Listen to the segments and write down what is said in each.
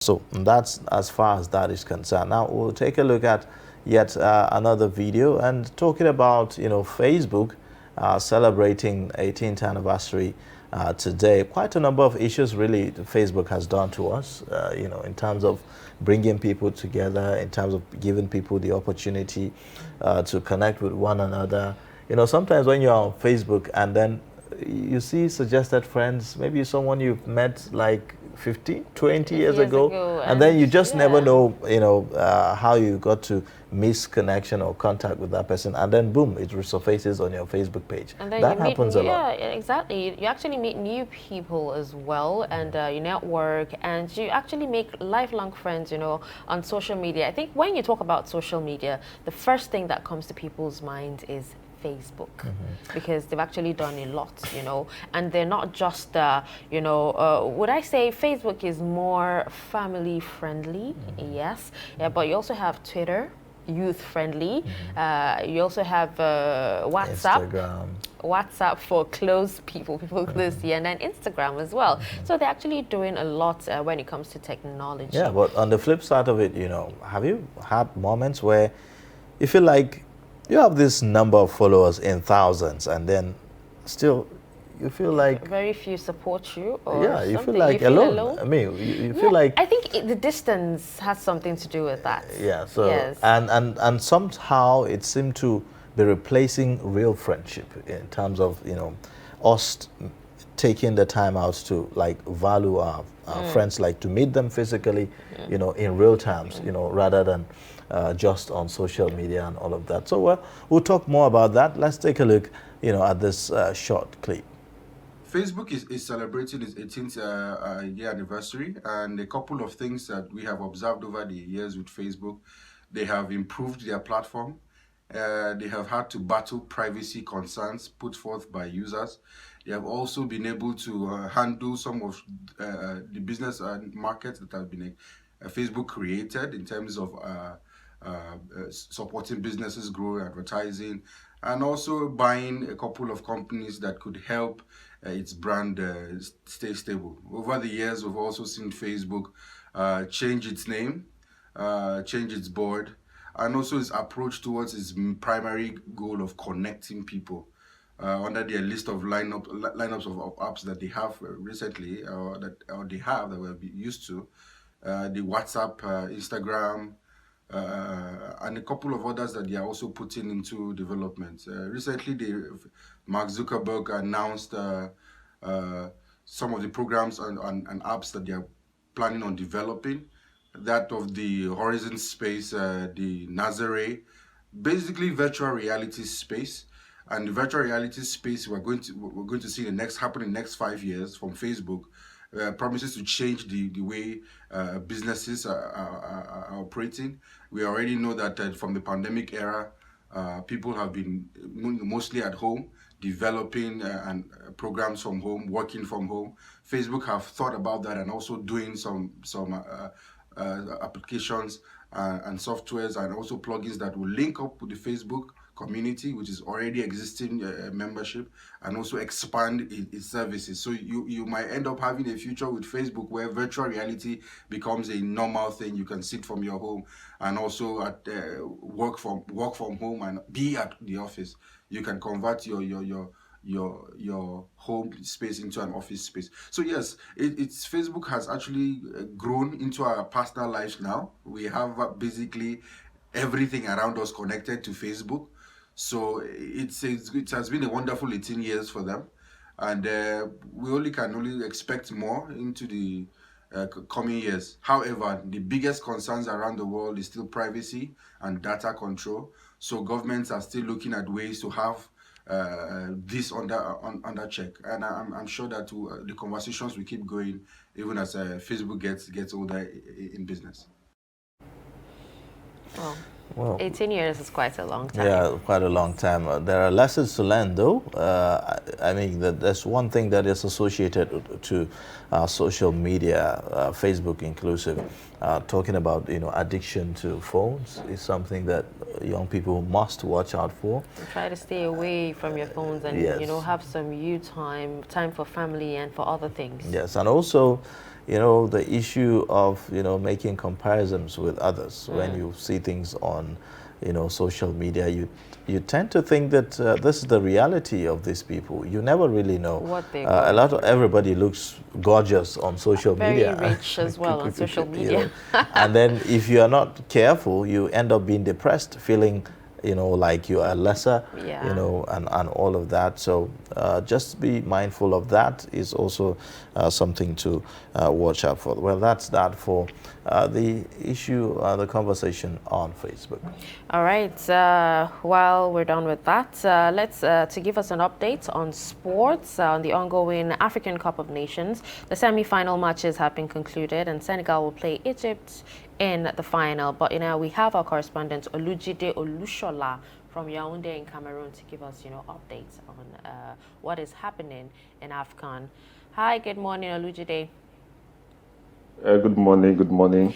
So that's as far as that is concerned. Now we'll take a look at yet another video and talking about Facebook celebrating 18th anniversary today. Quite a number of issues really Facebook has done to us, in terms of bringing people together, in terms of giving people the opportunity to connect with one another. Sometimes when you're on Facebook and then you see suggested friends, maybe someone you've met like 15, 20 years ago, and then you just never know, how you got to miss connection or contact with that person, and then boom, it resurfaces on your Facebook page. And then that you happens meet, a lot. yeah, exactly. You actually meet new people as well, and you network, and you actually make lifelong friends, on social media. I think when you talk about social media, the first thing that comes to people's minds is Facebook, because they've actually done a lot, and they're not just, would I say Facebook is more family friendly? Yes, yeah, but you also have Twitter, youth friendly. You also have WhatsApp for close people close to you, and then Instagram as well. So they're actually doing a lot when it comes to technology. Yeah, but on the flip side of it, have you had moments where you feel like you have this number of followers in thousands, and then still you feel like very few support you, or yeah, you something. feel like you feel alone. I mean, you feel like I think the distance has something to do with that. Yeah. So yes. and somehow it seemed to be replacing real friendship in terms of us taking the time out to like value our friends, like to meet them physically, in real times, rather than just on social media and all of that. So we'll talk more about that. Let's take a look, at this short clip. Facebook is celebrating its 18th year anniversary, and a couple of things that we have observed over the years with Facebook: they have improved their platform. They have had to battle privacy concerns put forth by users. They have also been able to handle some of the business markets that have been Facebook created in terms of supporting businesses grow, advertising, and also buying a couple of companies that could help its brand stay stable. Over the years, we've also seen Facebook change its name, change its board, and also its approach towards its primary goal of connecting people. Under their list of lineups of apps that they have recently, or they have that we're used to, the WhatsApp, Instagram, and a couple of others that they are also putting into development. Recently, Mark Zuckerberg announced some of the programs and apps that they are planning on developing. That of the Horizon space, the Nazare, basically virtual reality space. And the virtual reality space we're going to see happen in the next 5 years from Facebook promises to change the way businesses are operating. We already know that from the pandemic era, people have been mostly at home, developing programs from home, working from home. Facebook have thought about that and also doing some applications and softwares and also plugins that will link up with the Facebook community, which is already existing membership, and also expand its services. So you might end up having a future with Facebook where virtual reality becomes a normal thing. You can sit from your home and also work from home and be at the office. You can convert your home space into an office space. So yes, it's Facebook has actually grown into our personal lives now. We have basically everything around us connected to Facebook. So it has been a wonderful 18 years for them, and we can only expect more into the coming years. However, the biggest concerns around the world is still privacy and data control. So governments are still looking at ways to have this under check, and I'm sure that the conversations will keep going even as Facebook gets older in business. Well, 18 years is quite a long time. Yeah, quite a long time. There are lessons to learn, though. I mean, there's one thing that is associated to social media, Facebook inclusive. Talking about addiction to phones is something that young people must watch out for. Try to stay away from your phones and yes. Have some time for family and for other things. Yes, and also the issue of, making comparisons with others. When you see things on, social media, you tend to think that this is the reality of these people. You never really know. What they're A going lot of through. everybody looks gorgeous on social Very media. rich as well on social media. And then if you are not careful, you end up being depressed, feeling, like you are lesser, Yeah. and all of that. So just be mindful of that is also something to watch out for. Well, that's that for the issue, the conversation on Facebook. All right. While we're done with that, let's to give us an update on sports on the ongoing African Cup of Nations. The semi-final matches have been concluded, and Senegal will play Egypt in the final. But we have our correspondent Olujide Olushola from Yaoundé in Cameroon to give us updates on what is happening in Afcon. Hi, good morning, Olujide. Good morning. Good morning.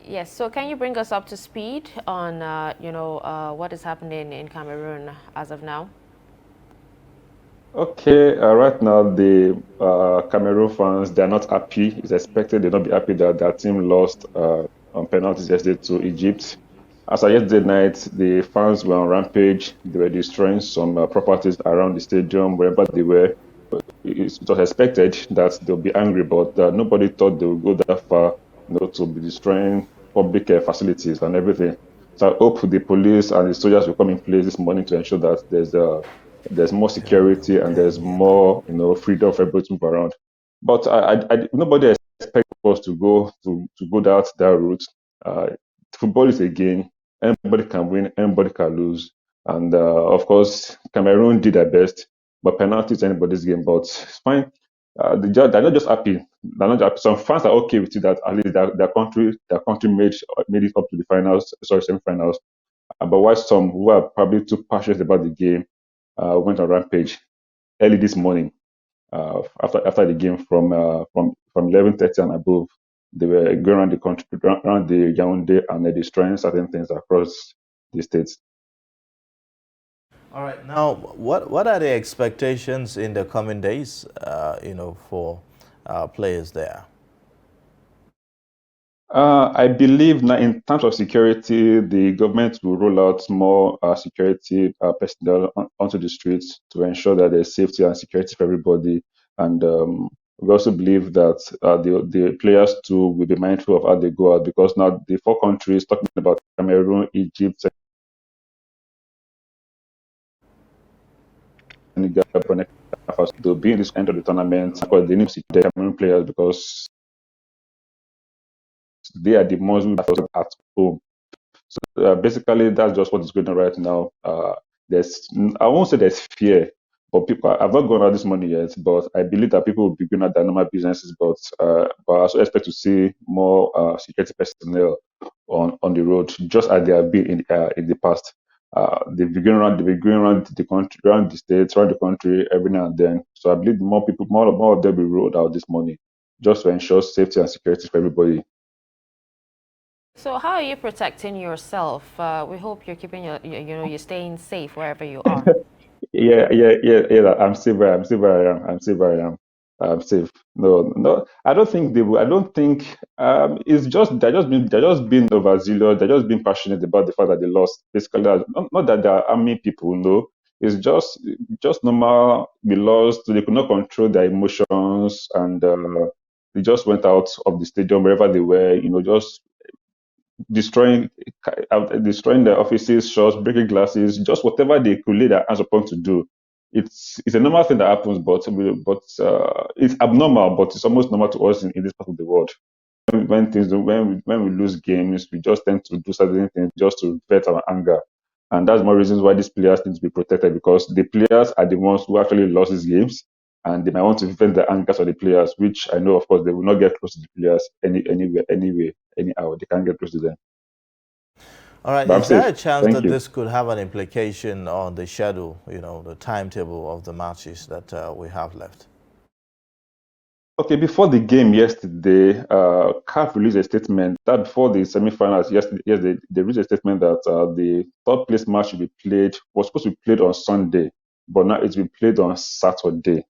Yes, so can you bring us up to speed on what is happening in Cameroon as of now? Okay, right now the Cameroon fans, they're not happy. It's expected they'll not be happy that their team lost on penalties yesterday to Egypt. As of yesterday night, the fans were on rampage. They were destroying some properties around the stadium, wherever they were. It was expected that they'll be angry, but nobody thought they would go that far, to be destroying public facilities and everything. So I hope the police and the soldiers will come in place this morning to ensure that there's more security and there's more, freedom for everybody to move around. But nobody expects us to go that route. Uh, Football is a game. Anybody can win, anybody can lose, and of course, Cameroon did their best, but penalties anybody's game. But it's fine. They're not just happy. They're not happy. Some fans are okay with it that at least their country made it up to the finals, sorry, semi-finals. But while some who are probably too passionate about the game went on rampage early this morning after the game from 11:30 and above. They were going around the country, around the Yaoundé, and destroying certain things across the states. All right. Now, what are the expectations in the coming days, for players there? I believe now, in terms of security, the government will roll out more security personnel onto the streets to ensure that there's safety and security for everybody. And we also believe that the players too will be mindful of how they go out, because now the four countries, talking about Cameroon, Egypt, Senegal, Burkina Faso, they'll be in this end of the tournament because they need to see the Cameroon players, because they are the ones who are at home. So basically, that's just what is going on right now. I won't say there's fear, but people. I've not gone out this money yet, but I believe that people will be going out their normal businesses. But I also expect to see more security personnel on the road, just as they have been in the past. They've been going around the country, around the states, around the country every now and then. So I believe more people, more of them will roll out this money, just to ensure safety and security for everybody. So how are you protecting yourself? We hope you're keeping you're staying safe wherever you are. Yeah. I'm safe where I'm safe where I am. I'm safe where I am. I'm safe. No, no. I don't think they will. I don't think. It's just they're just being overzealous. They're just being passionate about the fact that they lost. Basically, not that they are army people. No, it's just normal. They lost. They could not control their emotions, and they just went out of the stadium wherever they were. Just destroying destroying their offices, shops, breaking glasses, just whatever they could lay their hands upon to do. It's a normal thing that happens, but it's abnormal, but it's almost normal to us in this part of the world. When we lose games, we just tend to do certain things just to vet our anger, and that's more reasons why these players need to be protected, because the players are the ones who actually lost these games, and they might want to vent the anger of the players, which I know, of course, they will not get close to the players anywhere, anyway, anyhow. They can't get close to them. All right. But I'm Is there safe. a chance Thank that you. this could have an implication on the schedule, the timetable of the matches that we have left? Okay, before the game yesterday, CAF released a statement that before the semi-finals yesterday, yes, they released a statement that the third place match was supposed to be played on Sunday, but now it's been played on Saturday,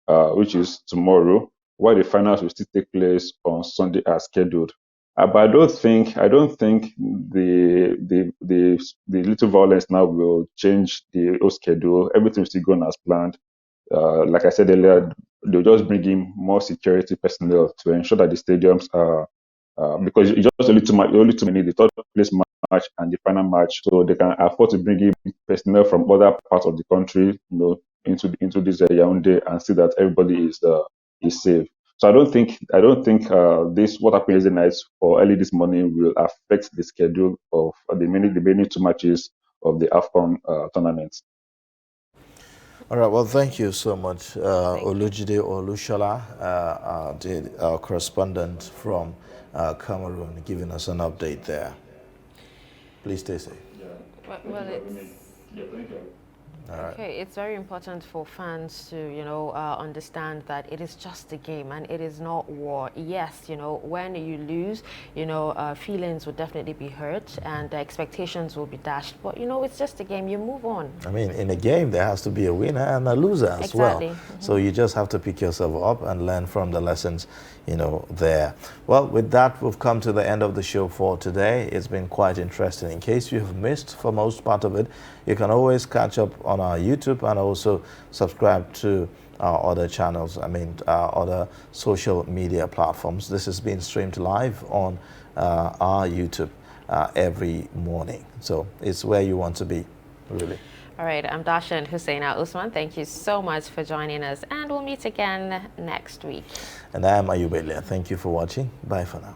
which is tomorrow. while the finals will still take place on Sunday as scheduled. But I don't think the little violence now will change the whole schedule. Everything will still go on as planned. Like I said earlier, they'll just bring in more security personnel to ensure that the stadiums are because it's just only too many. The third place match and the final match, so they can afford to bring in personnel from other parts of the country, into this Yaoundé and see that everybody is safe. So I don't think this what happened yesterday night or early this morning will affect the schedule of the remaining two matches of the Afcon tournament. All right, well, thank you so much, Thank you. Olujide Olushola, our correspondent from Cameroon, giving us an update there. Please stay safe. Well, okay, it's very important for fans to, understand that it is just a game and it is not war. Yes, when you lose, feelings will definitely be hurt and expectations will be dashed. But, it's just a game. You move on. I mean, in a game, there has to be a winner and a loser as well. Exactly. Mm-hmm. So you just have to pick yourself up and learn from the lessons, there. Well, with that, we've come to the end of the show for today. It's been quite interesting. In case you have missed for most part of it, you can always catch up on our YouTube and also subscribe to our other channels, other social media platforms. This has been streamed live on our YouTube every morning. So it's where you want to be, really. All right, I'm Dasha and Husseina Usman. Thank you so much for joining us, and we'll meet again next week. And I am Ayubelia. Thank you for watching. Bye for now.